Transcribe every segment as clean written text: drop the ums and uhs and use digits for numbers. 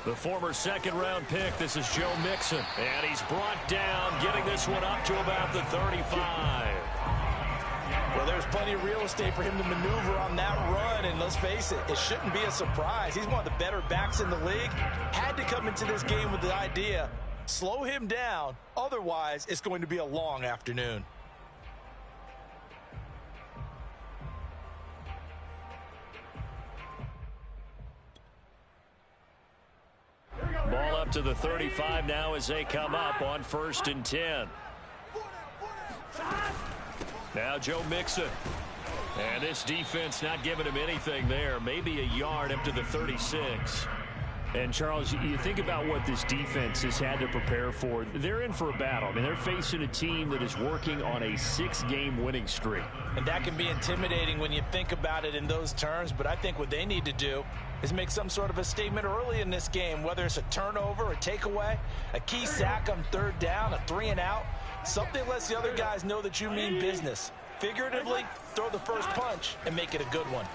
The former second-round pick, this is Joe Mixon. And he's brought down, getting this one up to about the 35. Well, there's plenty of real estate for him to maneuver on that run, and let's face it, it shouldn't be a surprise. He's one of the better backs in the league. Had to come into this game with the idea, slow him down, otherwise it's going to be a long afternoon. Ball up to the 35 now as they come up on 1st and 10. Now Joe Mixon. And this defense not giving him anything there. Maybe a yard up to the 36. And, Charles, you think about what this defense has had to prepare for. They're in for a battle. I mean, they're facing a team that is working on a 6-game winning streak. And that can be intimidating when you think about it in those terms. But I think what they need to do is make some sort of a statement early in this game, whether it's a turnover, a takeaway, a key sack on 3rd down, a 3-and-out. Something lets the other guys know that you mean business. Figuratively, throw the first punch and make it a good one.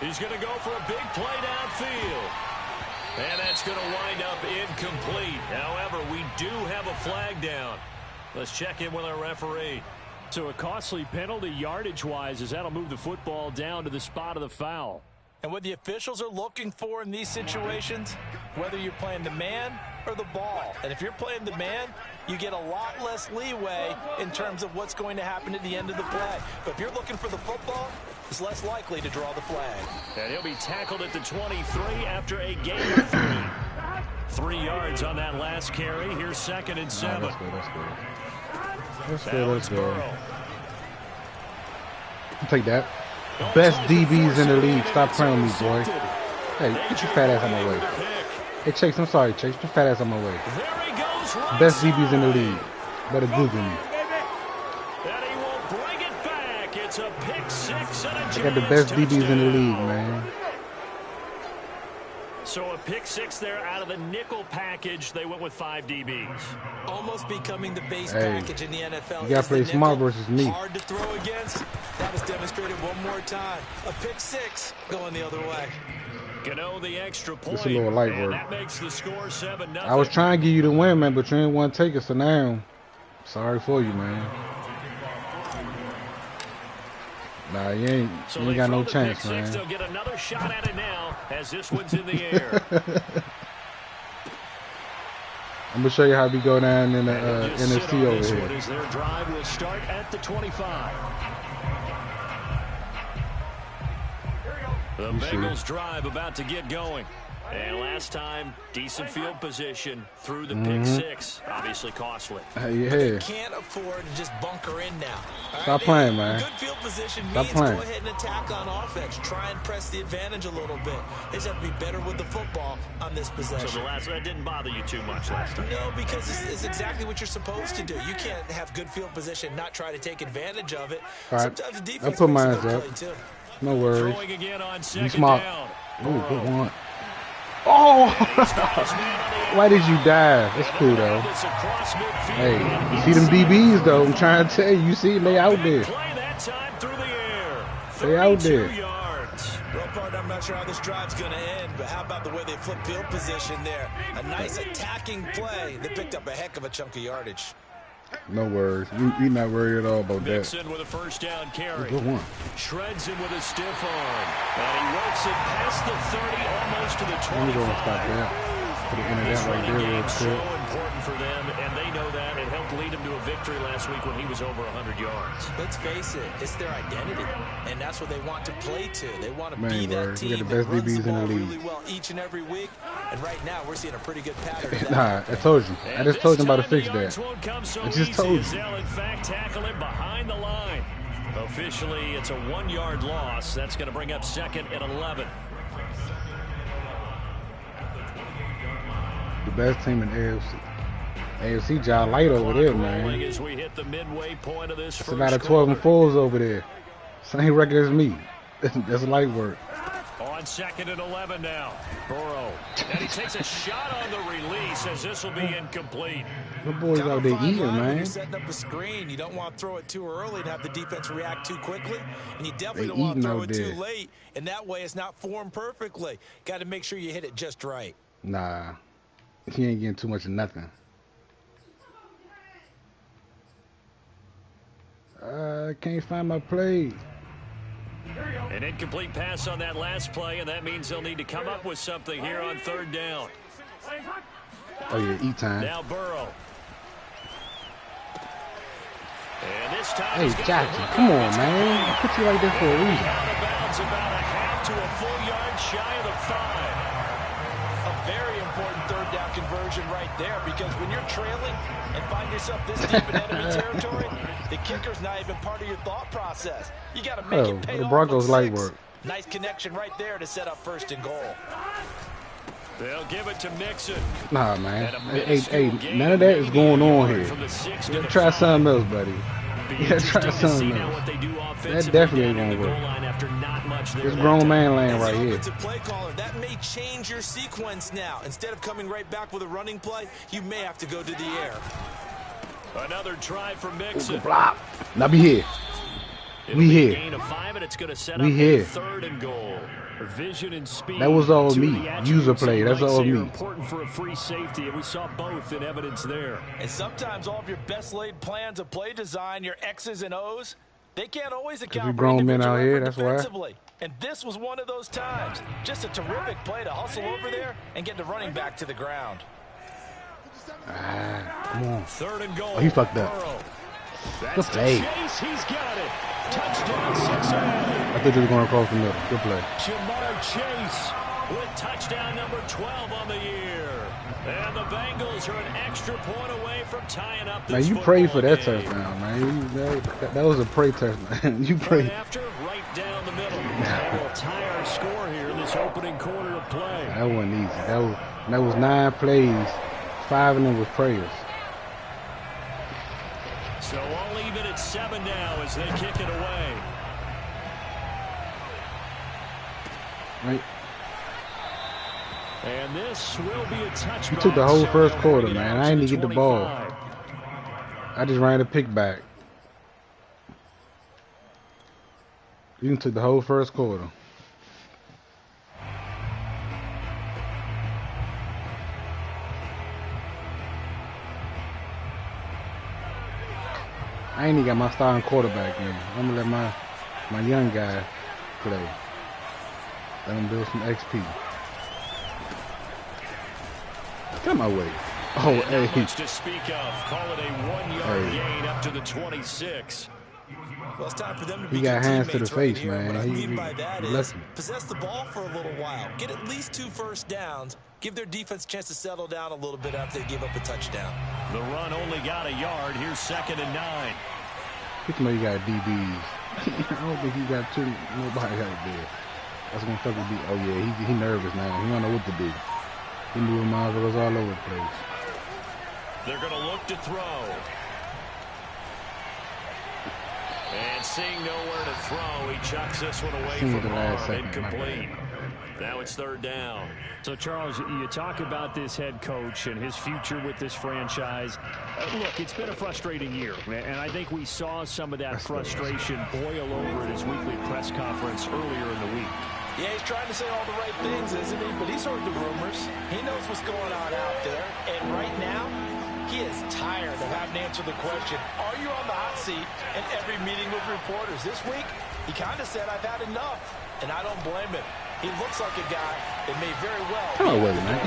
He's going to go for a big play downfield. And that's going to wind up incomplete. However, we do have a flag down. Let's check in with our referee. So a costly penalty yardage-wise, as that'll move the football down to the spot of the foul. And what the officials are looking for in these situations, whether you're playing the man or the ball. And if you're playing the man, you get a lot less leeway in terms of what's going to happen at the end of the play. But if you're looking for the football, it's less likely to draw the flag. And he'll be tackled at the 23 after a gain of 3. 3 yards on that last carry. Here's 2nd and 7. That's good. That's good. I'll take that. Best DBs in the league. Stop playing with me, boy. Hey, get your fat ass on my way. Hey, Chase, I'm sorry, Chase. Get your fat ass on my way. Best DBs in the league. Better Google me. It's a pick 6 and a I got the best DBs in the league, man. So a pick 6 there out of the nickel package. They went with 5 DBs. Almost becoming the base package in the NFL. You got to play smart versus me. Hard to throw against. That was demonstrated one more time. A pick 6 going the other way. Gano the extra point. It's a little light work. That makes the score 7-0. I was trying to give you the win, man, but you didn't want to take it, so now, sorry for you, man. Nah, you ain't got no chance, man. They'll get another shot at it now as this one's in the air. I'm gonna show you how we go down in the NFC over here. Their drive will start at the 25. The Bengals drive about to get going. And last time, decent field position through the pick 6. Obviously costly. You can't afford to just bunker in now. Stop playing, man. Good field position means go ahead and attack on offense. Try and press the advantage a little bit. They just have to be better with the football on this possession. So that didn't bother you too much last time? No, because it's exactly what you're supposed to do. You can't have good field position, not try to take advantage of it. All right. Sometimes the defense I put mine makes a up. good play too. No worries. Be smart. Ooh, good one. Oh! Why did you die? That's cool, though. Hey, you see them DBs, though. I'm trying to tell you. You see, they out there. They out there. Real part, I'm not sure how this drive's going to end, but how about the way they flip field position there? A nice attacking play. They picked up a heck of a chunk of yardage. No worries. You're not worried at all about that. Mixon with a first down carry. Good one. Shreds him with a stiff arm. And he works it past the 30, almost to the 25. I'm going to stop that. Put it in and out right there real quick. So important for them, and they know that. It helped lead him to a victory last week when he was over 100 yards. Let's face it, it's their identity, and that's what they want to play to. They want to be bro, that team you got the best that runs DBs the ball in the league. really well each and every week. And right now, we're seeing a pretty good pattern. Nah, I told you. I just told you about to fix that. I just told you. They'll, in fact, tackle him behind the line. Officially, it's a 1-yard loss. That's going to bring up 2nd and 11. The best team in AFC. AFC John Light over there, man. As we hit the midway point of this it's about a 12 and 4s over there. Same record as me. That's light work. On on 2nd and 11 now. Burrow. And he takes a shot on the release as this will be incomplete. The boys out there eating, man. You're setting up a screen. You don't want to throw it too early and have the defense react too quickly. And you definitely don't want to throw it too late. And that way it's not formed perfectly. Got to make sure you hit it just right. Nah. He ain't getting too much of nothing. I can't find my play. An incomplete pass on that last play, and that means they'll need to come up with something here on 3rd down. Oh, yeah, eat time. Now Burrow. And this time hey, Jackson, come on, man. I put you like this for a reason. Out of bounds, about a half to a full yard shy of the 5. A very important 3rd down conversion right there, because when you're trailing and find yourself this deep in enemy territory, the kicker's not even part of your thought process. You got to make it pay the off. Broncos light work. Nice connection right there to set up 1st and goal. They'll give it to Mixon. Nah, man. Hey, none of that is going on here. You gotta try something else, buddy. You gotta try something else. That definitely ain't gonna work. This grown man lane right here. Play caller, that may change your sequence now. Instead of coming right back with a running play, you may have to go to the air. Another try for Mixon. Block. Now be here. We here. Gain of 5, and it's going to set we up here. 3rd and goal. Vision and speed. That was all me. User play. That's all me. Important for a free safety, and we saw both in evidence there. And sometimes all of your best laid plans of play design, your X's and O's, they can't always account for grown men out here. That's why. And this was one of those times. Just a terrific play to hustle over there and get the running back to the ground. Come on. 3rd and goal. Oh, he fucked up. That's good play. Chase. He's got it. Touchdown, Cincinnati. I think they were going across the middle. Good play. Jamar Chase with touchdown number 12 on the year. And the Bengals are an extra point away from tying up this Man, you prayed for that game. touchdown, man. That was a pray touchdown. You prayed. Right after, right down the middle. And we'll tie our score here in this opening quarter of play. That wasn't easy. That was 9 plays. 5 of them was prayers. So all even at 7 now as they kick it away. Right. And this will be a touchback. You took the whole first quarter, man. I didn't get the ball. I just ran a pick back. You took the whole first quarter. I ain't even got my starting quarterback in. I'm gonna let my young guy play. Let him build some XP. Come my way. Oh, hey. Much to speak of. Call it a 1-yard gain up to the 26. Well, it's time for them to he got hands to the face, here. man. What I mean by that is him. possess the ball for a little while. Get at least 2 first downs. Give their defense a chance to settle down a little bit after they give up a touchdown. The run only got a yard. Here's 2nd and 9. People know you got DBs. I don't think he got nobody out there. That's gonna fucking be. Oh yeah, he nervous now. He don't know what to do. He moving motherfuckers all over the place. They're gonna look to throw. And seeing nowhere to throw, he chucks this one away from harm. Incomplete. Now it's 3rd down. So, Charles, you talk about this head coach and his future with this franchise. Look, it's been a frustrating year, and I think we saw some of that frustration boil over at his weekly press conference earlier in the week. Yeah, he's trying to say all the right things, isn't he? But he's heard the rumors. He knows what's going on out there. And right now, he is tired of having to answer the question, are you on the hot seat in every meeting with reporters? This week, he kind of said, I've had enough. And I don't blame him. He looks like a guy that may very well. Come on, wait, man.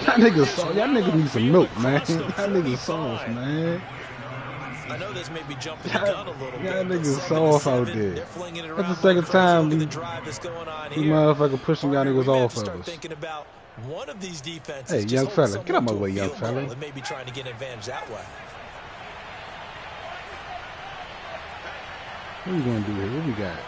Y'all niggas need some milk, man. Y'all niggas soft, man. I know this may be jumping the gun a little bit. Y'all niggas soft out there. That's the second time these motherfuckers pushing y'all niggas off of us. One of these defenses. Hey, young fella, get out my way, young fella. Maybe trying to get an advantage that way. What are we gonna do here? What we got?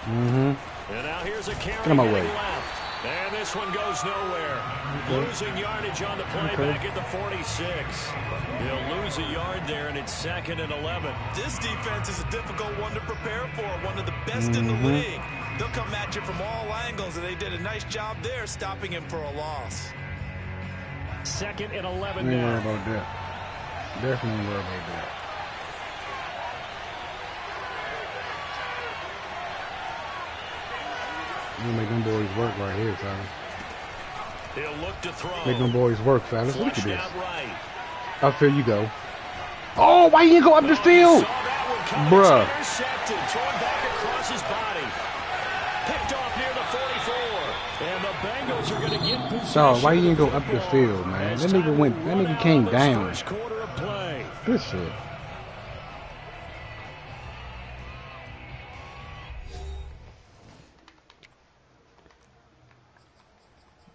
And now here's a carry get out my way. Left. And this one goes nowhere. Losing yardage on the play back at the 46. He'll lose a yard there, and it's 2nd and 11. This defense is a difficult one to prepare for, one of the best in the league. They'll come at you from all angles, and they did a nice job there stopping him for a loss. 2nd and 11 now. Ain't now. worried about that. Definitely worried about that. You make them boys work right here, fellas. He'll look to throw. Make them boys work, fellas. Look at Flushed this. out right. Up here you go. Oh, why you didn't go up the field? Saw that one coming. Bruh. It's intercepted. Thrown back across his body. Picked off near the 44. And the Bengals are going to get possession. Dog, why you didn't go up the field, man? That nigga came down. First quarter of play. Good shit.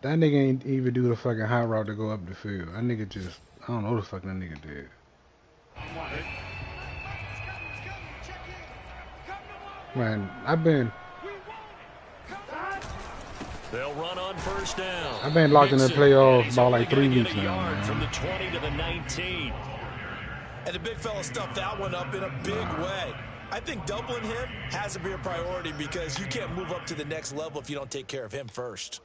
That nigga ain't even do the fucking high route to go up the field. That nigga just, I don't know what the fuck that nigga did. Man, They'll run on first down. I've been locked in the playoffs about like 3 He's only weeks gonna get a now, yard from the man. 20 to the 19. And the big fella stuffed that one up in a big way. I think doubling him has to be a priority because you can't move up to the next level if you don't take care of him first.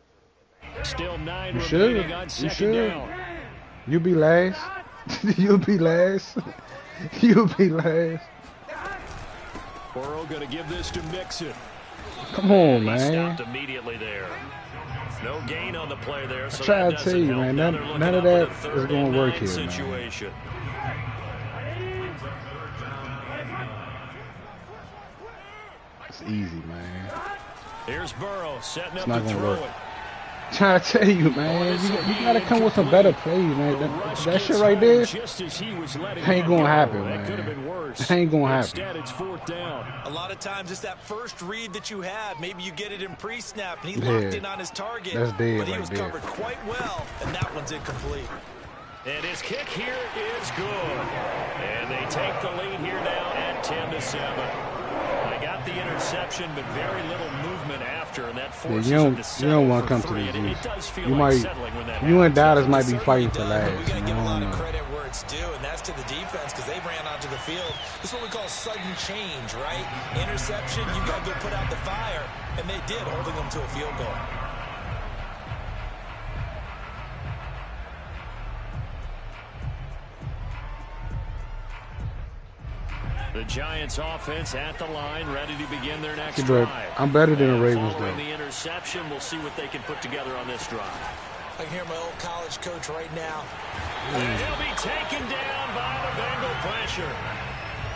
Still 9 You remaining should. on You 2nd should. down. You be last. You be last. You be last. Burrow going to give this to Mixon. Come on, He man. stopped immediately there. No gain on the play there, so I try that to doesn't tell you, help. man, Now none- they're looking none of up that with a is 3rd gonna and work 9 here, man. situation. It's easy, man. Here's Burrow setting up not to gonna throw work. it. Trying to tell you, man. You gotta come with some better plays, man. That shit right there Just as he was letting ain't that gonna go. happen, That man. could have been worse. Ain't gonna happen. Instead, it's 4th down. A lot of times it's that first read that you have. Maybe you get it in pre-snap, and he Yeah. locked in on his target. That's dead but he right was there. covered quite well, and that one's incomplete. And his kick here is good. And they take the lead here now at 10-7. They got the interception, but very little movement after, and that forces you them don't to settle want for to come to 3. these And games. it does feel You like might, settling when that you and happens. Dallas might be Certainly fighting for does, but last. we got to I give a lot don't of know. credit where it's due, and that's to the defense because they ran onto the field. This is what we call sudden change, right? Interception, you got to go put out the fire, and they did, holding them to a field goal. The Giants offense at the line, ready to begin their next See, but drive. I'm better than the Ravens, Following though. the interception, we'll see what they can put together on this drive. I can hear my old college coach right now. And he'll be taken down by the Bengal pressure.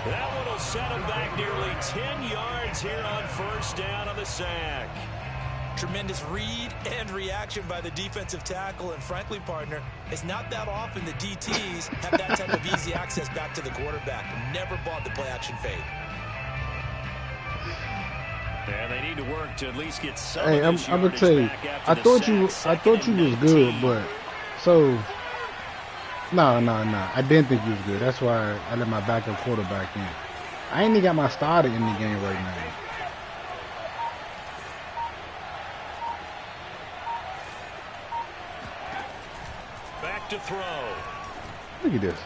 That one will set him back nearly 10 yards here on 1st down on the sack. Tremendous read and reaction by the defensive tackle, and frankly, partner, it's not that often the DTs have that type of easy access back to the quarterback. Never bought the play-action fade. And they need to work to at least get some Hey, of I'm this gonna yardage tell you, back after I the thought you sack. was 2nd and good, 19. but so no, I didn't think you was good. That's why I let my backup quarterback in. I ain't even got my starter in the game right now. Back to throw. Look at this.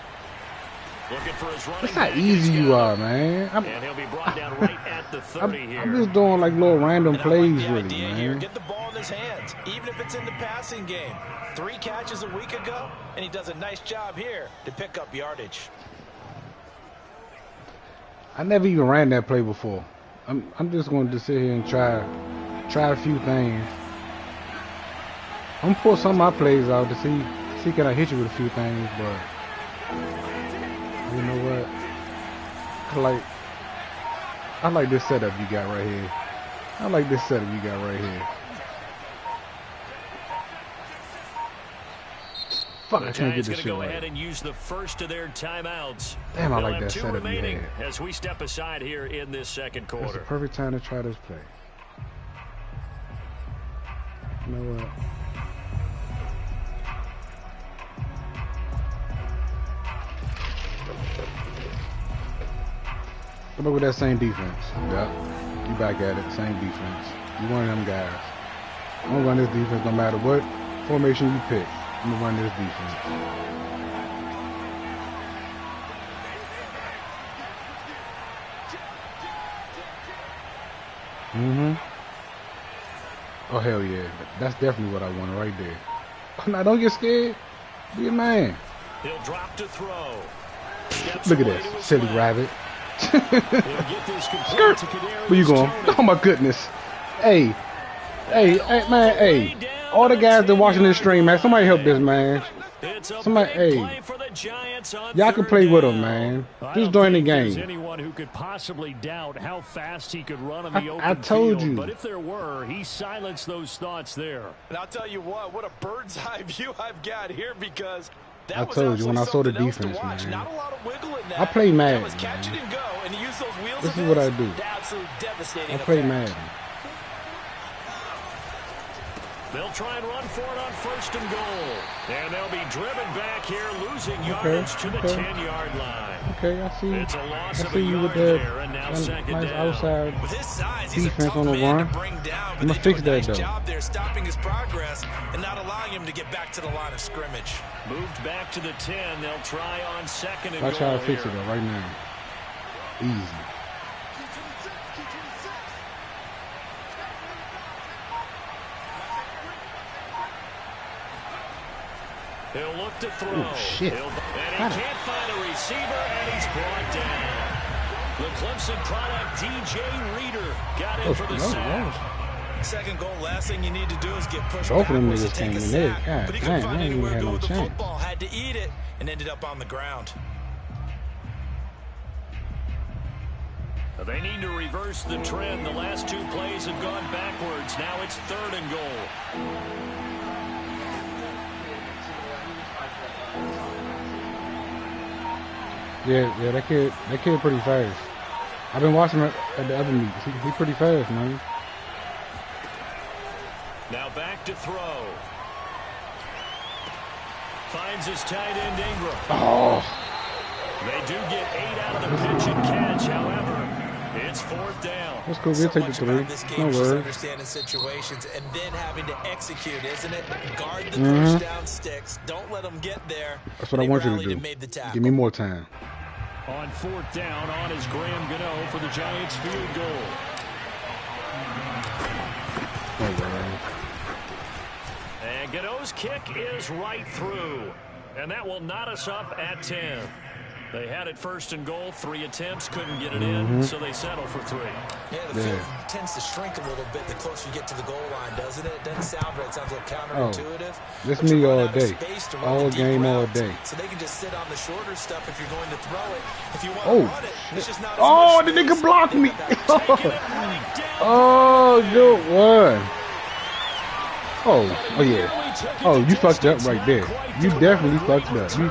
Looking for his running That's how back. easy He's you got are, it. man. And he'll be brought down right at the 30 here. I'm just doing like little random And I like plays, the really, idea here. man. Get the ball in his hands, even if it's in the passing game. 3 catches a week ago, and he does a nice job here to pick up yardage. I never even ran that play before. I'm just going to sit here and try a few things. I'm gonna pull some of my plays out to see can I hit you with a few things, but you know what? I like this setup you got right here. I like this setup you got right here. Fuck, I The can't get Giants this going to shit go ahead right. and use the first of their timeouts. Damn, I They'll like have that 2 setup you remaining had. as we step aside here in this 2nd It's the quarter. perfect time to try this play. You know what? Come up with that same defense. Yep. You back at it. Same defense. You one of them guys. I'm gonna run this defense no matter what formation you pick. I'm gonna run this defense. Oh hell yeah, that's definitely what I wanted right there. Now don't get scared. Be a man. He'll drop to throw. Look at this silly rabbit. Skirt. Where you going? Oh my goodness. Hey, man, hey. All the guys that watching this stream, man, somebody help this man. Somebody, hey. Y'all can play with him, man. Just during the game. Anyone who could possibly doubt how fast he could run on the open I told field, you. but if there were, he silenced those thoughts there. And I'll tell you what a bird's eye view I've got here, because that I told you when I saw the defense, man. Not a lot of wiggle in that. I play Madden, was catch it and go, and to use those wheels. This is what I do. Absolutely devastating. I play Madden. They'll try and run for it on 1st and goal. And they'll be driven back here, losing yardage to the 10-yard line. Okay, I see. It's a loss I of see a you with yard that there, and now nice second down. outside With his size, he's defense a tough on the man run. to bring down, I'm but gonna they fix do a nice that though. job there stopping his progress and not allowing him to get back to the line of scrimmage. Moved back to the 10. They'll try on 2nd and goal. Watch how I fix it here. though, right now. Easy. He'll look to throw. Oh, shit. And he can't find a receiver, and he's brought down. The Clemson product, DJ Reader, got in for the sack. Second goal, last thing you need to do is get pushed Both of them backwards to niggas take came a in there. sack. God But he damn, couldn't I find ain't even anywhere to had go no with the chance. football, had to eat it, and ended up on the ground. They need to reverse the trend. The last 2 plays have gone backwards. Now it's 3rd and goal. Yeah, that kid pretty fast. I've been watching him at the other meets. He pretty fast, man. Now back to throw. Finds his tight end Ingram. Oh. They do get 8 out of the pitch and catch. However, it's 4th down. That's cool. We'll take the 3. No worries. Understanding situations and then having to execute, isn't it? Guard the first down sticks. Don't let them get there. That's what I want you to do. Give me more time. On 4th down, on is Graham Gano for the Giants field goal. And Gano's kick is right through. And that will knot us up at 10. They had it 1st and goal, 3 attempts, couldn't get it in, so they settle for 3. Yeah, the field tends to shrink a little bit the closer you get to the goal line, doesn't it? It doesn't sound right. It sounds a little counterintuitive. This me all day. All game, all day. So they can just sit on the shorter stuff if you're going to throw it. If you want to run it, it's just not as oh, much the nigga space. blocked me. Oh, good one. Oh, yeah. Oh, you fucked up right there. You definitely fucked up. You...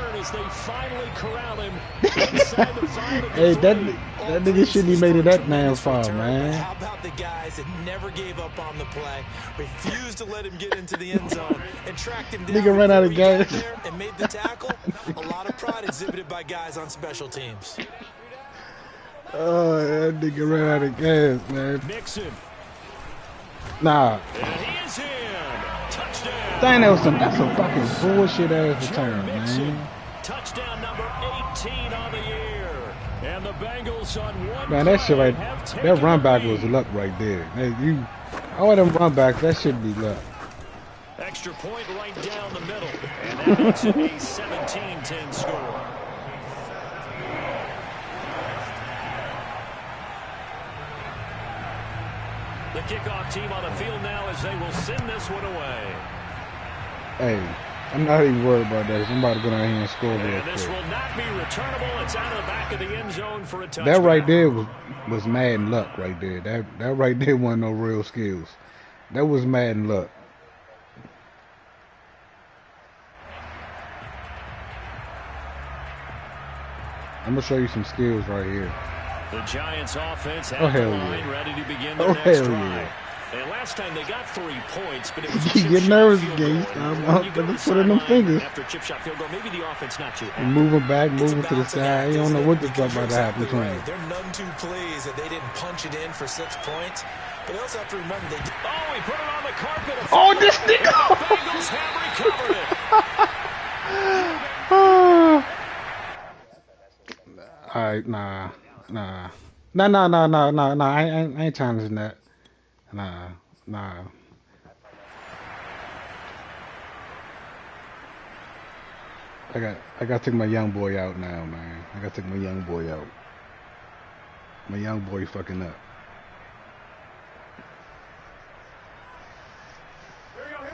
Hey, that nigga shouldn't have made it that damn far, man. How about the guys that never gave up on the play, refused to let him get into the end zone, and tracked him down? Nigga ran out of gas and made the tackle. A lot of pride exhibited by guys on special teams. Oh, that nigga ran out of gas, man. Mixon. Nah. And he is in. Touchdown. Dang, that's a fucking bullshit ass return, man. Touchdown number 18 on the year. And the Bengals on one. Man, that shit right, that run back was luck right there. Hey, all of them run backs, that should be luck. Extra point right down the middle. And that makes it a 17-10 score. The kickoff team on the field now as they will send this one away. Hey, I'm not even worried about that. Somebody go down here and score real quick. And this will not be returnable. It's out of the back of the end zone for a touchdown. That right there was Madden luck right there. That right there wasn't no real skills. That was Madden luck. I'm gonna show you some skills right here. The Giants offense at hell the line, yeah. ready to begin their next drive. Yeah. And last time they got 3 points, but it was You get nervous again. I'm gonna put in them fingers. After a chip shot field goal, maybe the offense not too and moving back, moving to the side. You don't know what the fuck about to happen between. They're none too pleased that they didn't punch it in for 6 points. But they also have to remember they... Oh, he put it on the carpet. Oh, this nigga! The Bengals have recovered it. All right, nah. I ain't challenging that. Nah. I gotta take my young boy out now, man. I gotta take my young boy out. My young boy fucking up.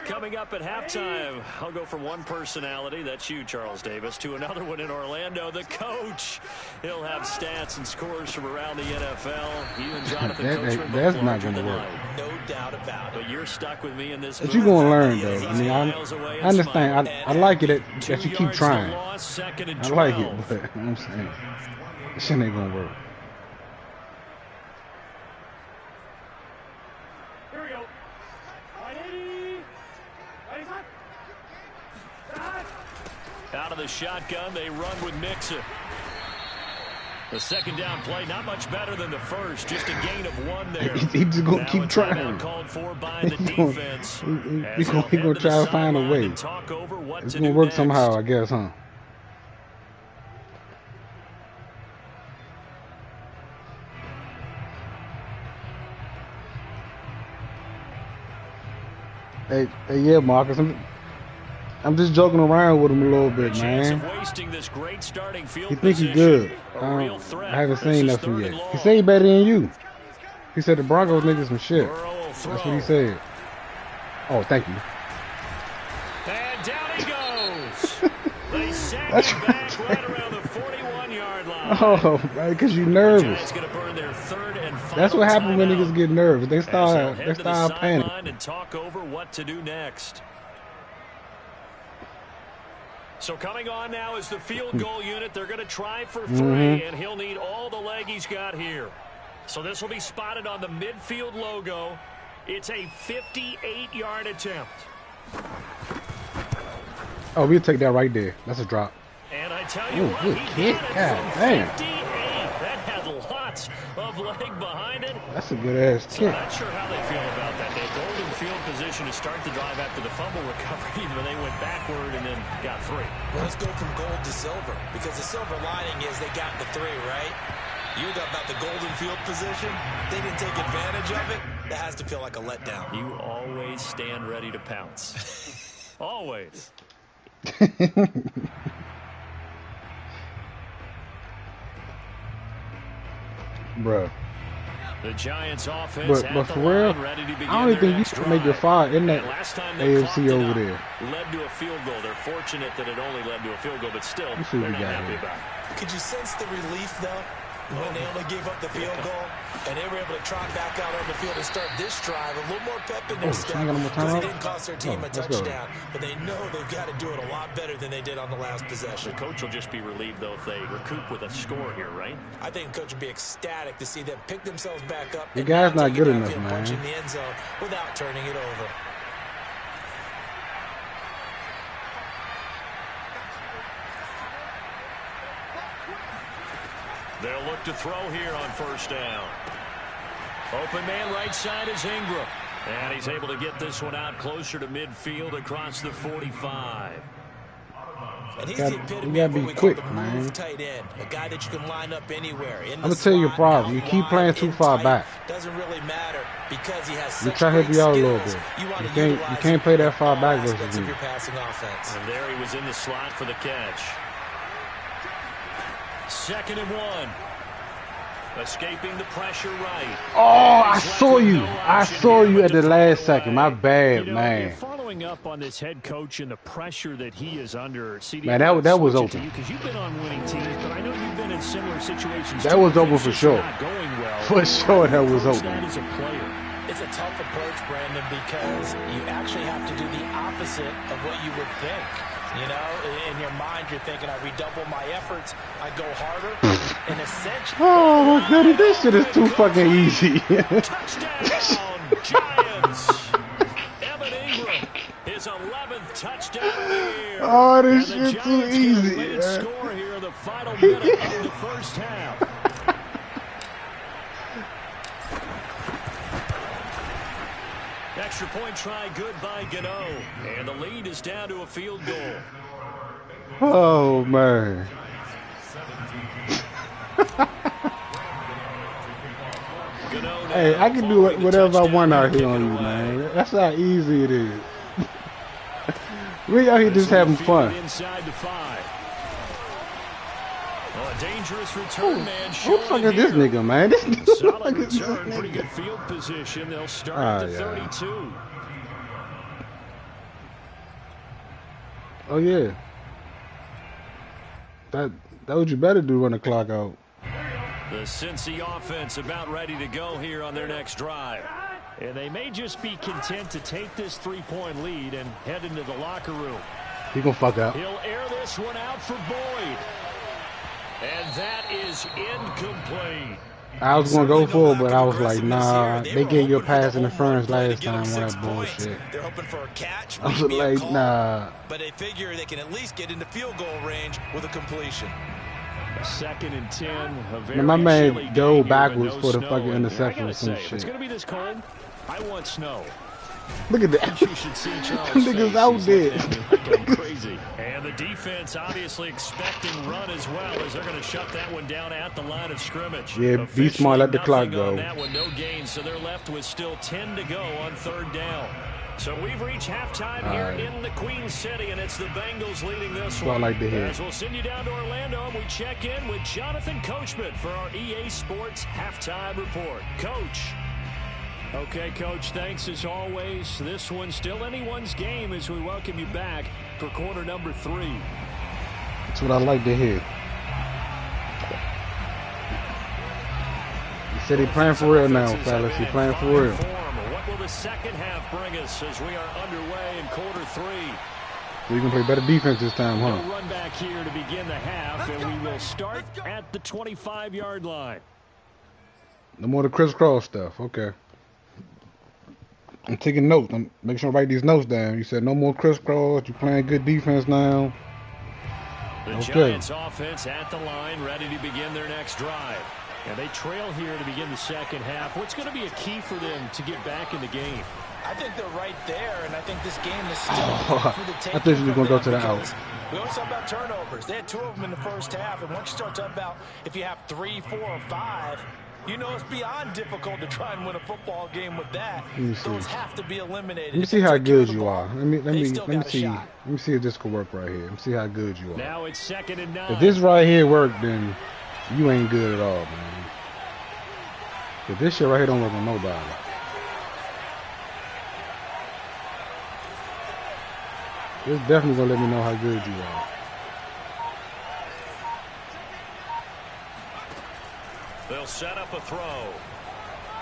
Coming up at halftime, I'll go from one personality, that's you, Charles Davis, to another one in Orlando, the coach. He'll have stats and scores from around the NFL. You and Jonathan that's not going to work. No doubt about it. But you're stuck with me in this. But you're going to learn, though. I mean, I understand. I like it that you keep trying. I like it, but I'm saying, this shit ain't going to work. Out of the shotgun, they run with Mixon. The second down play, not much better than the first, just a gain of one there. He's just going to keep trying. Called for by the defense. He's going to try to find a way. It's going to work somehow, I guess, huh? Hey, yeah, Marcus. I'm just joking around with him a little bit, man. He think he's good. I haven't seen nothing yet. He said he better than you. He said the Broncos niggas some shit. That's what he said. Oh, thank you. And down he goes. They sack him back right around the 41-yard line. Oh, man, because you're nervous. That's what happens when niggas get nervous. They start panicking. And talk over what to do next. So coming on now is the field goal unit. They're going to try for three, and he'll need all the leg he's got here. So this will be spotted on the midfield logo. It's a 58-yard attempt. Oh, we'll take that right there. That's a drop. And I tell you what, good kick. God damn. 58. That had lots of leg behind it. That's a good ass kick. So I'm not sure how they feel about that. They had golden field position to start the drive after the fumble recovery, but they went backward and then got three. Well, let's go from gold to silver, because the silver lining is they got the three, right? You got about the golden field position. They didn't take advantage of it. That has to feel like a letdown. You always stand ready to pounce. Always. Bruh. The Giants offense but for real, I don't even think you can make your fire in that AFC over there. Led to a field goal. They're fortunate that it only led to a field goal, but still, they're not happy about it. Could you sense the relief, though, when they only gave up the field goal, and they were able to trot back out on the field and start this drive a little more pep in their step, because they didn't cost their team a touchdown, but they know they've got to do it a lot better than they did on the last possession. The coach will just be relieved, though, if they recoup with a score here, right? I think the coach will be ecstatic to see them pick themselves back up. The guy's not good enough, man. Punching the end zone without turning it over. They'll look to throw here on first down. Open man right side is Ingram. And he's able to get this one out closer to midfield across the 45. And he's the epitome of what we call the move tight end. A guy that you can line up anywhere. I'm going to tell you your problem. You keep playing too far back. Doesn't really matter because he has such try to help you out a little bit. You can't play that far back versus your passing offense. And there he was in the slot for the catch. 2nd and 1. Escaping the pressure right. Oh, I saw you. I saw you at the last second. My bad, man. Following up on this head coach and the pressure that he is under. Man, that was open. Because you've been on winning teams, but I know you've been in similar situations. That was open for sure. For sure, that was open. As a player. It's a tough approach, Brandon, because you actually have to do the opposite of what you would think. You know, in your mind, you're thinking, I redouble my efforts, I go harder, and essentially... Oh, my goodness, this shit is too fucking easy. Touchdown, Giants! Evan Ingram, his 11th touchdown of the year. Oh, this shit too easy. Score here in the final minute of the first half. extra point try good by Gano. And the lead is down to a field goal. Oh, man. Hey, I can do whatever I want out here on you, man. That's how easy it is. We out here just having fun. Inside the 5. Well, a dangerous return man. Who the fuck is this nigga, man? This solid return, pretty good field position. They'll start at the 32. Oh yeah. That what you better do when the clock out. The Cincy offense about ready to go here on their next drive. And they may just be content to take this 3-point lead and head into the locker room. He gonna fuck up. He'll air this one out for Boyd. And that is incomplete. I was gonna go for it, but I was like, nah. They gave you a pass interference last time on that bullshit. They're hoping for a catch. I was like, nah. But they figure they can at least get into field goal range with a completion. 2nd and 10. Now my man go backwards for the fucking interception or some shit. It's gonna be this cold. I want snow. Look at that. You should see Charles' niggas out there. Like crazy. And the defense obviously expecting run as well, as they're going to shut that one down at the line of scrimmage. Yeah, be smart, let the clock go. That one, no gain, so they're left with still 10 to go on 3rd down. So we've reached halftime here in the Queen City, and it's the Bengals leading this one. I like to hear. As we'll send you down to Orlando, and we check in with Jonathan Coachman for our EA Sports halftime report. Coach. Okay, Coach, thanks as always. This one's still anyone's game as we welcome you back for quarter number 3. That's what I like to hear. He said he's playing for real now, fellas. He's playing for real. What will the second half bring us as we are underway in quarter 3? So you can play better defense this time, huh? We'll run back here to begin the half, and we will start at the 25-yard line. No more the crisscross stuff. Okay. I'm taking notes. I'm making sure I write these notes down. You said no more crisscross. You're playing good defense now. The Giants offense at the line, ready to begin their next drive. And they trail here to begin the second half. What's going to be a key for them to get back in the game? I think they're right there, and I think this game is still for the taking. I thought you were going to go to the out. We always talk about turnovers. They had 2 of them in the first half, and once you start talking about if you have 3, 4, or 5, you know it's beyond difficult to try and win a football game with that. Those have to be eliminated. Let me see how good you are. Let me see if this could work right here. Let me see how good you are. Now it's 2nd and 9. If this right here worked, then you ain't good at all, man. If this shit right here don't work on nobody. This definitely gonna let me know how good you are. They'll set up a throw.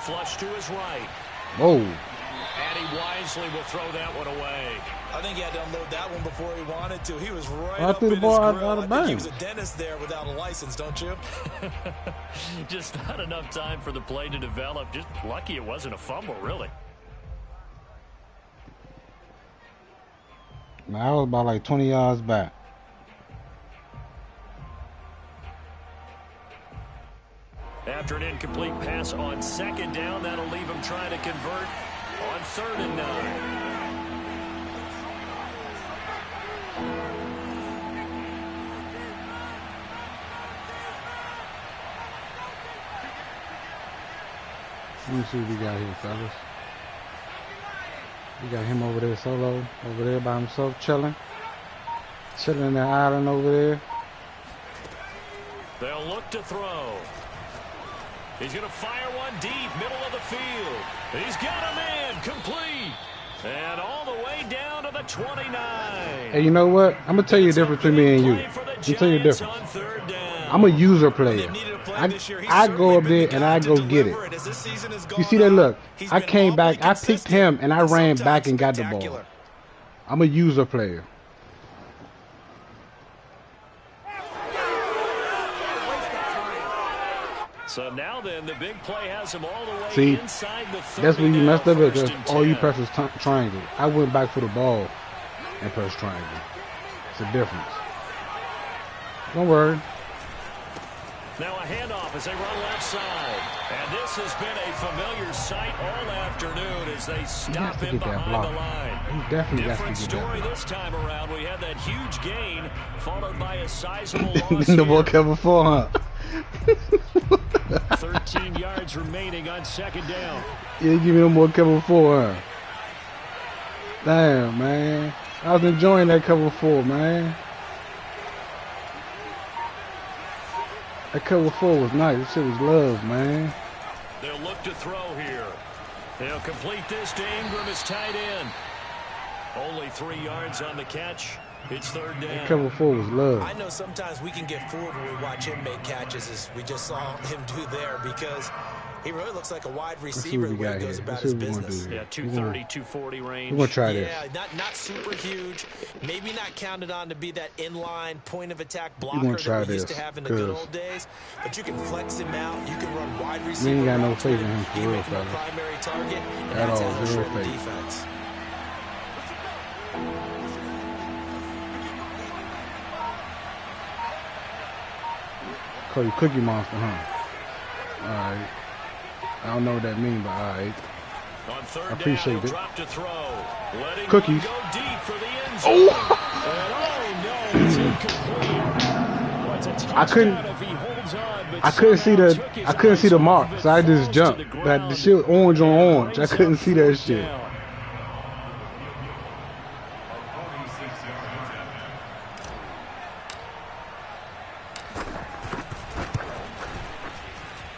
Flush to his right. Whoa. And he wisely will throw that one away. I think he had to unload that one before he wanted to. He was right up in his grill. I think he was a dentist there without a license, don't you? Just not enough time for the play to develop. Just lucky it wasn't a fumble, really. Now I was about like 20 yards back. After an incomplete pass on 2nd down, that'll leave him trying to convert on 3rd and 9. Let me see what we got here, fellas. We got him over there solo, over there by himself, chilling in the island over there. They'll look to throw. He's going to fire one deep, middle of the field. He's got a man, complete. And all the way down to the 29. Hey, you know what? I'm going to tell you the difference between me and you. I'm tell you the difference. I'm a user player. I go up there and I go get it. You see that look? I came back, I picked him, and I ran back and got the ball. I'm a user player. So now then, the big play has him all the way inside the 30. That's where you messed up because all you press was triangle. I went back for the ball and pressed triangle. It's a difference. Don't worry. Now a handoff as they run left side. And this has been a familiar sight all afternoon as they stop him behind the line. He definitely Different has to get story that this time around. We had that huge gain followed by a sizable loss. The ball cover 4, huh? 13 yards remaining on second down. Yeah, give me no more cover 4, huh? Damn, man. I was enjoying that cover 4, man. That cover 4 was nice. That shit was love, man. They'll look to throw here. They'll complete this to Ingram as tight end. Only 3 yards on the catch. It's third down. That cover 4 was love. I know sometimes we can get fooled when we watch him make catches, as we just saw him do there, because he really looks like a wide receiver the way he goes about his business. Yeah, 230, 240 range. We're going to try this. Yeah, not super huge. Maybe not counted on to be that inline point of attack blocker that we used to have in the good old days. But you can flex him out. You can run wide receiver. We ain't got no faith in him for real, a fella. primary target. And At that's all, how zero the faith. defense. Call you Cookie Monster, huh? Alright. I don't know what that means, but alright. On third I appreciate down, it. Drop to throw. Letting Cookies. Go deep for the end zone. Oh! And, no, it's incomplete. What's a touchdown if he holds on, but I couldn't see somehow the took his I couldn't see the eyes mark, off of so I it, just falls jumped. to the That the ground. shit orange on orange. I Brings couldn't up see that first shit. down.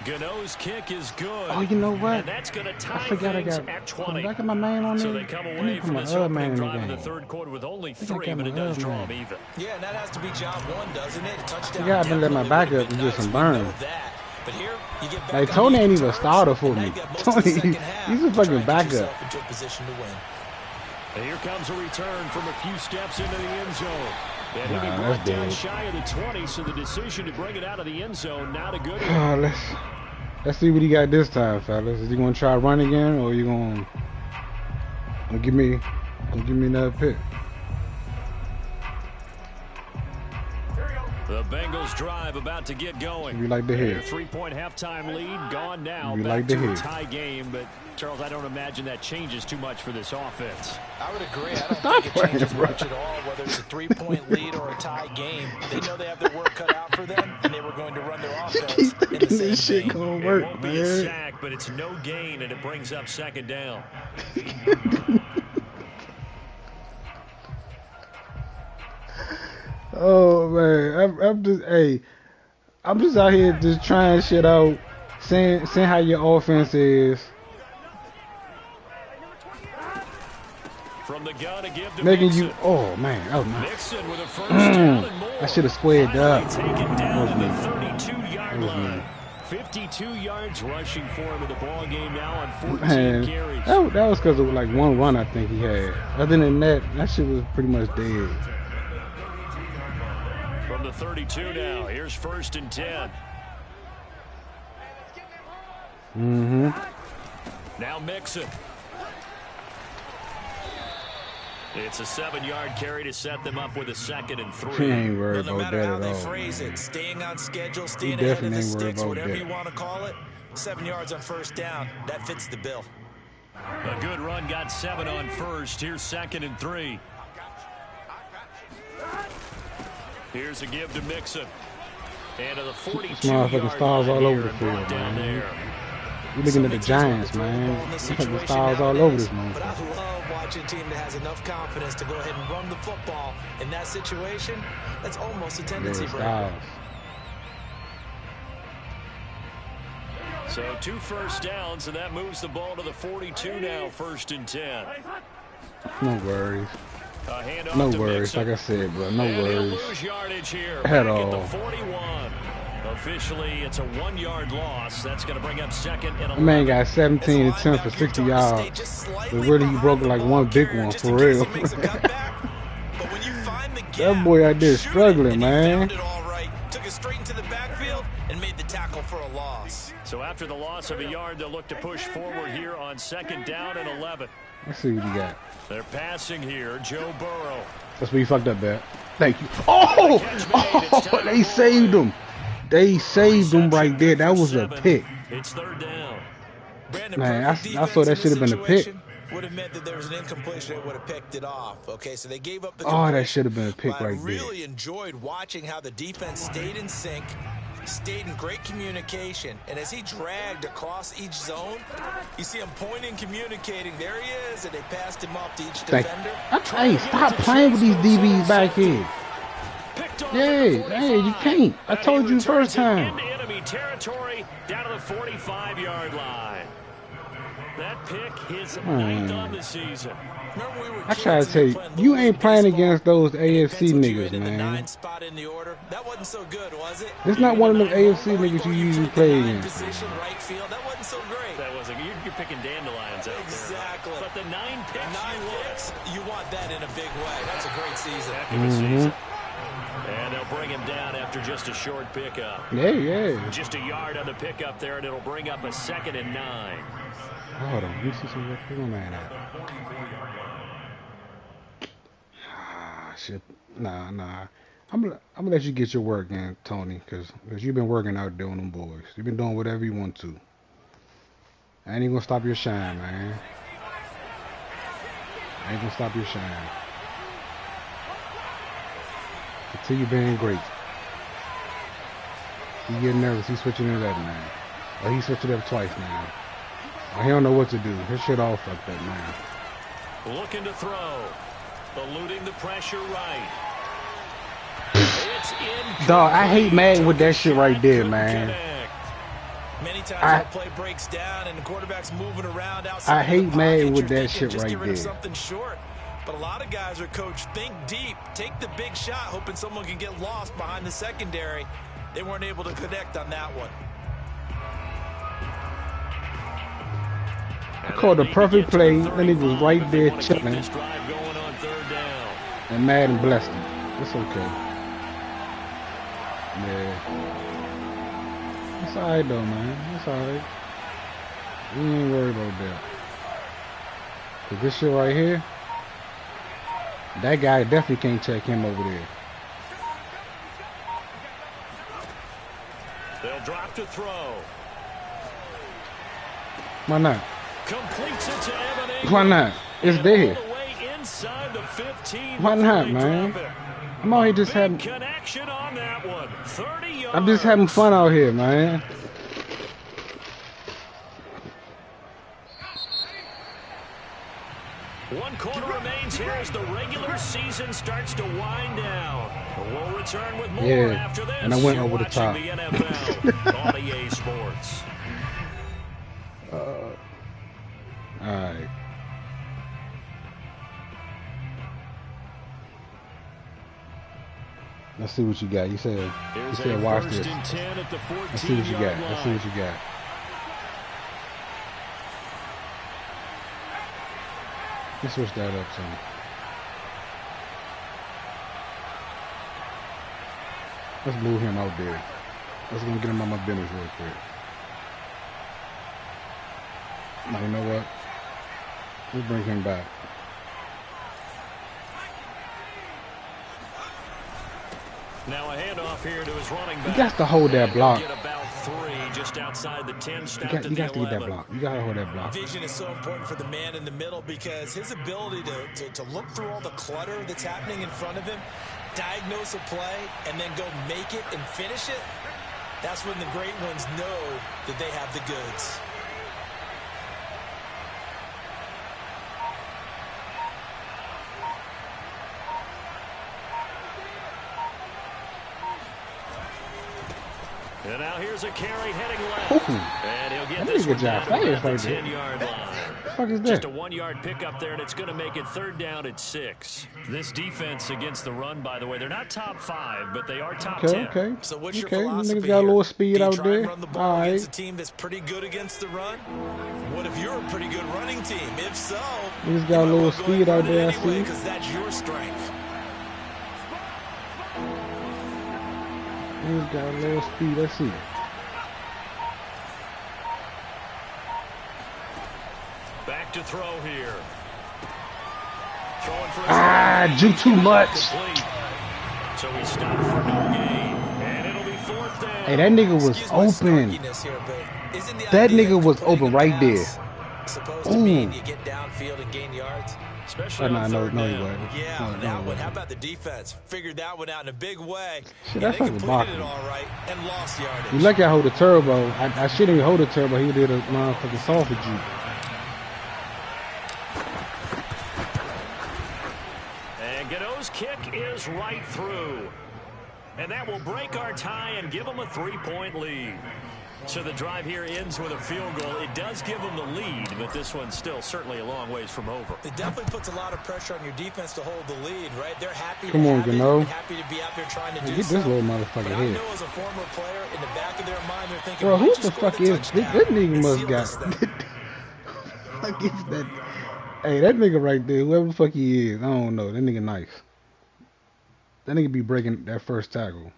Gano's kick is good. Oh, you know what? And that's going to I tie forgot I things got. at 20. I got my man on there. So they come I away need to from put this my other opening man in drive in the the game. third quarter with only I think I 3, got but it my does other draw man. them even. Yeah, and that has to be job one, doesn't it? A touchdown. Yeah, I've been letting my definitely backup would've get been some nice. We burn. know that. But here, you get back Like on Tony the ain't even a turns, starter for and now me. you got most of the Tony, second half he's a to try fucking and get backup. yourself into a position to win. And here comes a return from a few steps into the end zone. And he'll be Nah, brought that's down dead. shy of the 20, so the decision to bring it out of the end zone, not a good one. Let's see what he got this time, fellas. Is he gonna try to run again, or you gonna give me another pick? The Bengals drive about to get going. We like to hear. Their 3-point halftime lead gone now. We Back like to to hear. a tie game, but Charles, I don't imagine that changes too much for this offense. I would agree. I don't think it changes much at all, whether it's a 3-point lead or a tie game. They know they have their work cut out for them, and they were going to run their offense in the same This shit vein. gonna It work, won't be a man. sack, but it's no gain, and it brings up second down. Oh man, I'm just out here just trying shit out, saying how your offense is, From the gun to give to making Mixon. you. Oh man, that was nice. Mixon with a first down and more. I should have squared up. Finally taken That down was to me. the 32-yard That was me. line. 52 yards rushing for him in the ball game now on 14 Man, carries. that was because of like one run I think he had. Other than that, that shit was pretty much dead. From the 32 now, here's first and 10. Mm-hmm. Now Mixon. It's a 7-yard carry to set them up with a 2nd and 3. He ain't worried Well, no about matter that how at they all. phrase it, staying on schedule, staying He ahead of the definitely ain't worried sticks, about whatever that. you want to call it, 7 yards on first down, that fits the bill. A good run got 7 on first. Here's 2nd and 3. Here's a give to Mixon. And to the 42-yard motherfucking stars line all over here the and field, brought down man. there. You're looking at the Giants, man. The stars all over this But motherfucker. I love watching a team that has enough confidence to go ahead and run the football. In that situation, that's almost a tendency breaker. Stars. So 2 first downs, and that moves the ball to the 42 now, 1st and 10. No worries. A handoff No to worries, Mixon. like I said, bro. No And he'll worries. lose yardage here. At Back all. at the 41. Officially, it's a 1-yard loss. That's going to bring up 2nd and 11. That man got 17 attempts for 60 yards. But really, he broke like one big one, for real. That boy out there struggling, man. Took it straight into the backfield and made the tackle for a loss. So after the loss of a yard, they'll look to push forward here on 2nd down and 11. Let's see what he got. They're passing here. Joe Burrow. That's where you fucked up, Bat. Thank you. Oh, they saved him. They saved him right there. That was a pick. It's third down. Brandon, Man, I perfect saw that defense should have in been this a pick. situation would have meant that there was an incompletion that would have picked it off. Okay, so they gave up the Oh, that should completion. have been a pick But I right there. really enjoyed watching how the defense stayed in sync, stayed in great communication, and as he dragged across each zone, you see him pointing, communicating. There he is, and they passed him off to each defender. Hey, stop playing with these DBs back here. Hey, you can't. I told you first time. Into enemy territory, down to the 45-yard line. That pick, his 9th on the season. I try to tell you, you ain't playing against those AFC niggas, man. That wasn't so good, was it? It's not one of them AFC niggas you usually play against. That wasn't so great. That wasn't. You're picking dandelions out there. Exactly. But the 9 picks, you want that in a big way. That's a great season. Heck of a season. And they'll bring him down after just a short pickup. Yeah. Just a yard on the pickup there, and it'll bring up a 2nd and 9. Hold on, let me see some work. Where's my man at? Shit. Nah. I'm gonna let you get your work in, Tony, because you've been working out there on them boys. You've been doing whatever you want to. I ain't gonna stop your shine, man. I ain't gonna stop your shine. Continue being great. He getting nervous. He's switching it up, man. Oh, he switched it up twice now. Oh, he don't know what to do. His shit all fucked up, man. Looking to throw. Eluding the pressure right. It's in. Dog, I hate Madden with that shit right there, man. Many times the play breaks down and the quarterback's moving around outside. I hate Madden with that shit right there. Something short. But a lot of guys are coached, think deep, take the big shot, hoping someone can get lost behind the secondary. They weren't able to connect on that one. I called the perfect play. That nigga was right there chilling. And Madden blessed him. It's okay. Yeah. It's alright though, man. It's alright. We ain't worried about that. Cause this shit right here, that guy definitely can't check him over there. They'll drop to throw. Why not? Completes it to Evan Ingram. Why not? It's there. Inside the 15. Why not, man? I'm out here just having connection on that one. 30 yards. I'm just having fun out here, man. One quarter remains here as the regular season starts to wind down. We'll return with more after this. And I went over the top. The NFL on EA Sports. All right. Let's see what you got. You said watch this. Let's see what you got. Let's see what you got. Let's switch that up some. Let's move him out there. Let's go get him on my business real quick. Now, you know what? Let's bring him back. Now a handoff here to his running back. You got to hold that block. Get about 3 just outside the 10 stop. You got to get that block. You got to hold that block. Vision is so important for the man in the middle because his ability to look through all the clutter that's happening in front of him, diagnose a play, and then go make it and finish it, that's when the great ones know that they have the goods. And now here's a carry heading left. Ooh. And he'll get That this nigga one job down fast to the right there. 10-yard line. What the fuck is that? Just a 1-yard pickup there, and it's going to make it 3rd down at 6. This defense against the run, by the way, they're not top 5, but they are top 10. Okay. So what's your Okay, philosophy niggas got a little speed here? out Do you try and there. run the ball All against right. a team that's pretty good against the run? What if you're a pretty good running team? If so, Niggas got a little speed out there, I see. Because that's your strength. Niggas got a little speed, I see. Back to throw here. Throwing for do too much. So we stop for no gain. And it'll be 4th down. Hey, that nigga was Excuse my open. snarkiness here, but That nigga was open right there. Supposed to mean you get downfield and gain yards. Especially on third down. He wasn't. Yeah, that one. How about the defense? Figured that one out in a big way. Shit, that's like a boxing. It all right and lost yardage. You lucky I hold the turbo. I shouldn't even hold the turbo. He did a motherfucking soft Jeep. And Godot's kick is right through. And that will break our tie and give them a 3-point lead. So the drive here ends with a field goal. It does give them the lead, but this one's still certainly a long ways from over. It definitely puts a lot of pressure on your defense to hold the lead, right? They're happy Come on, Gano. happy to be out there trying to do Get this little motherfucker but here. I know as a former player, in the back of their mind, they're thinking, Bro, who the fuck is this? That nigga must got. Like is that? Hey, that nigga right there, whoever the fuck he is, I don't know. That nigga nice. That nigga be breaking that first tackle.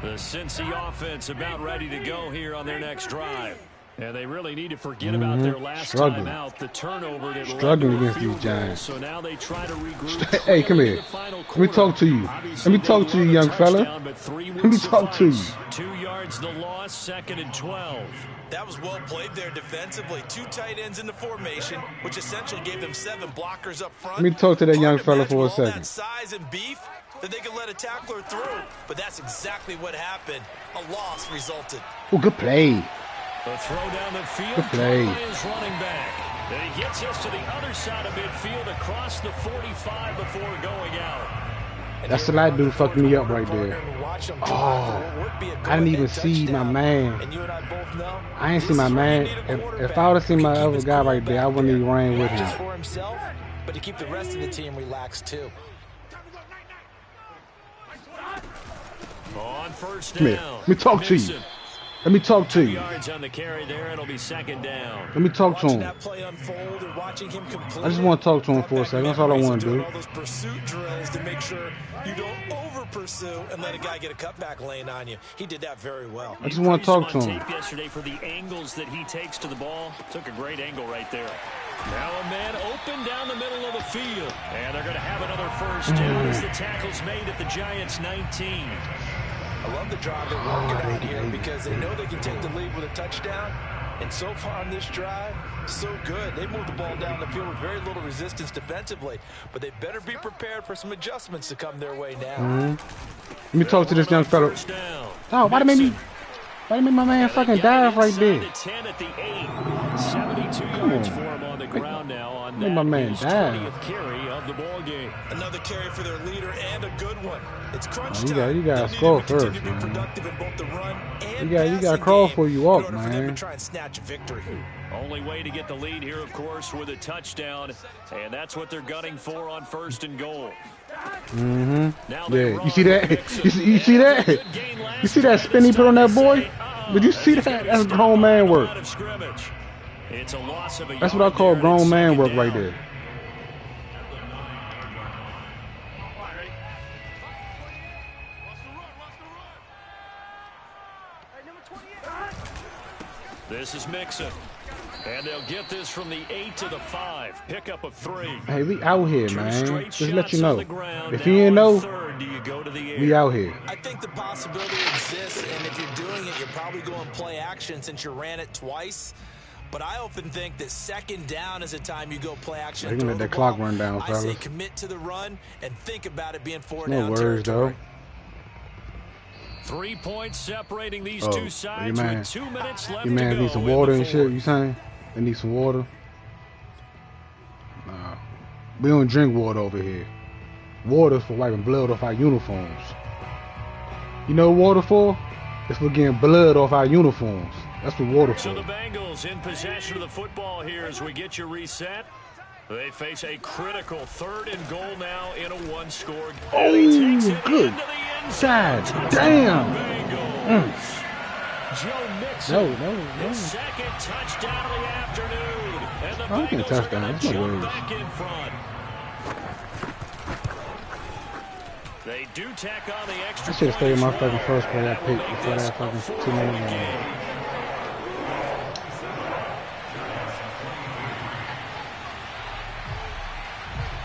The Cincy offense about ready to go here on their next drive. And they really need to forget about their last time out, the turnover that struggling against these Giants. So now they try to regroup. Hey, come here. Let me talk to you. Let me talk to you, young fella. Let me talk to you. 2 yards the loss, 2nd and 12. That was well played there defensively. 2 tight ends in the formation, which essentially gave them 7 blockers up front. Let me talk to that young fella for a second. That size and beef that they could let a tackler through, but that's exactly what happened. A loss resulted. Oh, good play. The throw down the field. Good play. Is running back. And he gets us to the other side of midfield across the 45 before going out. That's the light dude fucking me up right there. Oh, I didn't even see my man. I ain't see my man. If I would have seen my other guy right there, I wouldn't even ran with him. For himself, but to keep the rest of the team relaxed too. On first down. Come here. Let me talk to you. Let me talk to you. Yards on the carry there. It'll be 2nd down. Let me talk to him. I just want to talk to him for a second. That's all I want to do. All those pursuit drills to make sure you don't over pursue and let a guy get a cutback lane on you. He did that very well. I just want to talk to him. Yesterday for the angles that he takes to the ball. Took a great angle right there. Now a man open down the middle of the field. And they're going to have another first down as the tackle's made at the Giants' 19. I love the drive they're working out here because they know they can take the lead with a touchdown. And so far on this drive, so good. They moved the ball down the field with very little resistance defensively. But they better be prepared for some adjustments to come their way now. Let me talk to this young fella. Oh, why did my man fucking dive right there? 10 at the 8. 72 yards for him on the ground now on that. My man dive. 20th carry of the ball game. Another carry for their leader and a good one. It's crunch time. You got to score first, man. You got to crawl for you up, man. Try and snatch a victory. Only way to get the lead here, of course, with a touchdown, and that's what they're gunning for on 1st and goal. Yeah, you see that? You see that? You see that spin he put on that boy? Did you see that? That's grown man work. That's what I call grown man work right there. This is Mixon. And they'll get this from the 8 to the 5. Pickup of 3. Hey, we out here, man. Just let you know. If you didn't know, we out here. I think the possibility exists, and if you're doing it, you're probably going play action since you ran it twice. But I often think that 2nd down is a time you go play action. They're gonna let that clock run down, fellas. I say commit to the run and think about it being 4 down. No worries, though. 3 points separating these two sides with 2 minutes left to go. Your man needs some water and shit, you saying? They need some water? Nah. We don't drink water over here. Water's for wiping blood off our uniforms. You know what water for? It's for getting blood off our uniforms. That's what water for. So the Bengals in possession of the football here as we get you reset. They face a critical 3rd and goal now in a 1-score. Oh, good. God damn. Joe Mixon, no. his 2nd touchdown of the afternoon. And the Bengals touchdown. are That's no worries. back in front. They do tack on the extra. I should have stayed in my fucking first play I picked before that fucking 2 minutes.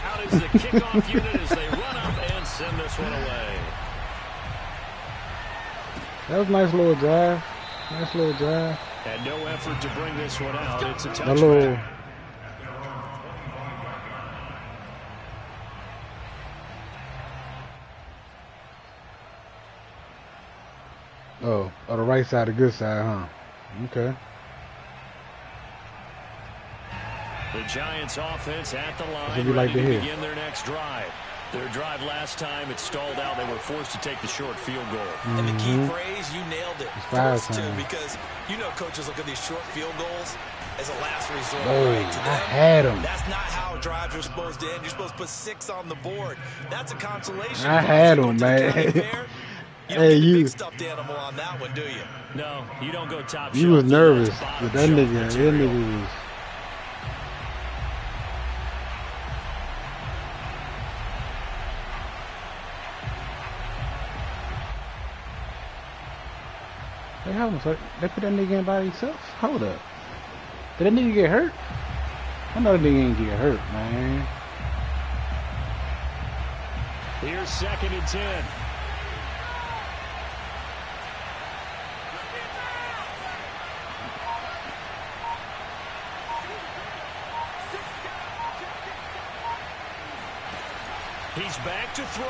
Out is the kickoff unit as they run up and send this one away. That was a nice little drive. Nice little drive. And no effort to bring this one out. It's a touchback. Hello. Oh, on the right side, the good side, huh? Okay. The Giants offense at the line, like ready to begin their next drive. Their drive last time, it stalled out. They were forced to take the short field goal. And the key phrase, you nailed it. Forced to, because you know coaches look at these short field goals as a last resort. Oh, right? To them, I had him. That's not how drives are supposed to end. You're supposed to put 6 on the board. That's a consolation. I had him, man. You don't get the big stuffed animal on that one, do you? No, you don't go top shelf. You was nervous. But that nigga was... Hey, how was it? They put that nigga in by himself? Hold up. Did that nigga get hurt? I know that nigga ain't get hurt, man. Here's 2nd and 10. He's back to throw.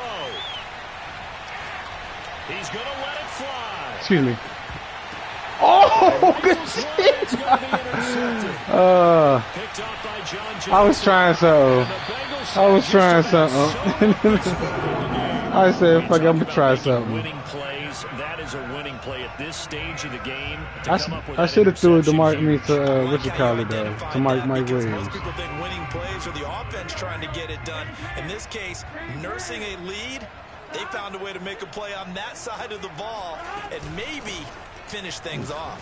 He's going to let it fly. Excuse me. Oh, good shit. I was trying something. I said, fuck, I'm going to try something. Winning plays. That is a winning play at this stage of the game. I should have threw it to Mike, what you call it, though, to Mike Williams. Most people think winning plays are the offense trying to get it done. In this case, nursing a lead, they found a way to make a play on that side of the ball and maybe finish things off.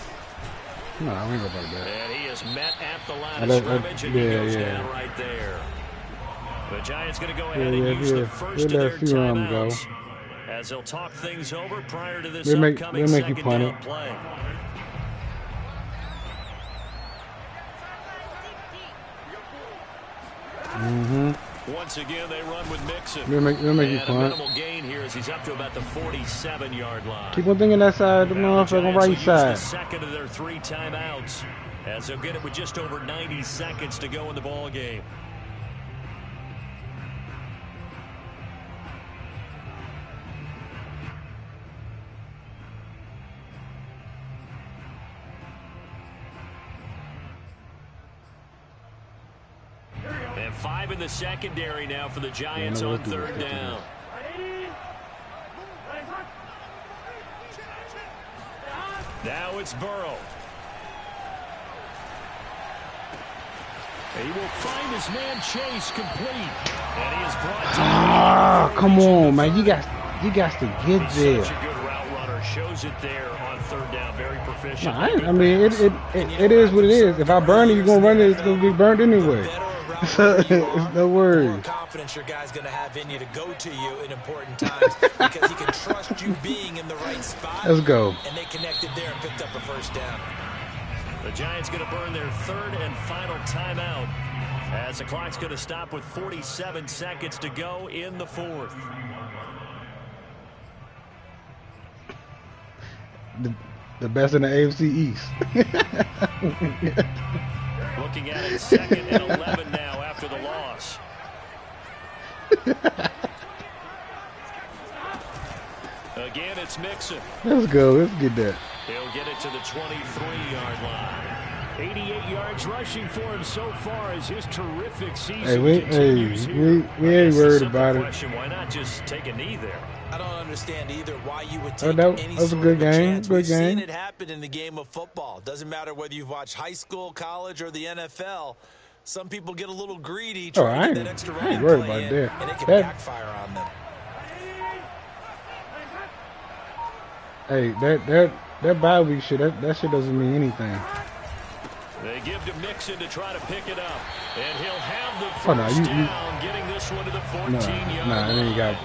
No, I ain't about that. And he is met at the line of scrimmage, and he goes down right there. The Giants going to go ahead and use the first of their timeouts as they'll talk things over prior to this upcoming second down play. Once again, they run with Mixon. We'll make you punt. Minimal gain here as he's up to about the 47-yard line. Keep on thinking that side, the motherfucking right side. The second of their 3 timeouts as they'll get it with just over 90 seconds to go in the ball game. And 5 in the secondary now for the Giants on 3rd down. Now it's Burrow. He will find his man Chase complete. And he is brought to come on, man. You got to get there. Such a good route runner. Shows it there on 3rd down. Very proficient. I mean, it is what it is. If I burn it, you're going to run it. It's going to be burned anyway. It's no worries. More confidence your guy's going to have in you to go to you in important times because he can trust you being in the right spot. Let's go. And they connected there and picked up a 1st down. The Giants going to burn their 3rd and final timeout as the clock's going to stop with 47 seconds to go in the 4th. The best in the AFC East. Looking at it, 2nd and 11 now after the loss. Again, it's Mixon. Let's go. Let's get that. He'll get it to the 23-yard line. 88 yards rushing for him so far as his terrific season continues here. We ain't worried about it. Why not just take a knee there? I don't understand either why you would take any sort of a chance. We've seen it happen in the game of football. Doesn't matter whether you've watched high school, college, or the NFL. Some people get a little greedy trying to get that extra running play in, and it can backfire on them. Hey, that bye week shit, that shit doesn't mean anything. They give to Mixon to try to pick it up, and he'll have the first down, getting this one to the 14-yard line. Then you got.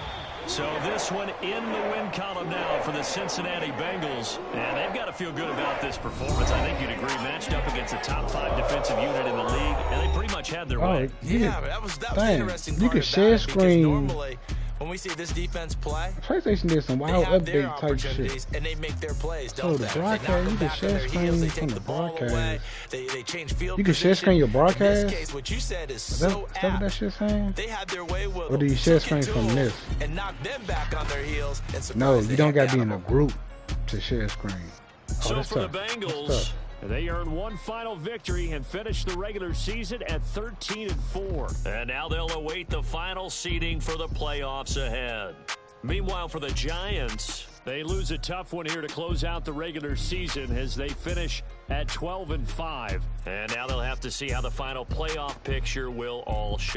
So this one in the win column now for the Cincinnati Bengals, and they've got to feel good about this performance. I think you'd agree, matched up against a top 5 defensive unit in the league, and they pretty much had their way. Yeah, that was the interesting part. You can share screen When we see this defense play, PlayStation did some wild they have their update type shit. opportunities and they make their plays. So Don't the they? broadcast, you can share screen from the broadcast. They change field You can share screen your broadcast. In this case, what you said is Is that so what apt. that shit saying? They had their way with Or do you share screen from this? and knock them back on their heels. And No, you don't got to be in a group to share screen. Oh, So that's for tough. the That's Bengals, tough. they earned one final victory and finished the regular season at 13-4. And now they'll await the final seeding for the playoffs ahead. Meanwhile, for the Giants, they lose a tough one here to close out the regular season as they finish at 12-5. And now they'll have to see how the final playoff picture will all shake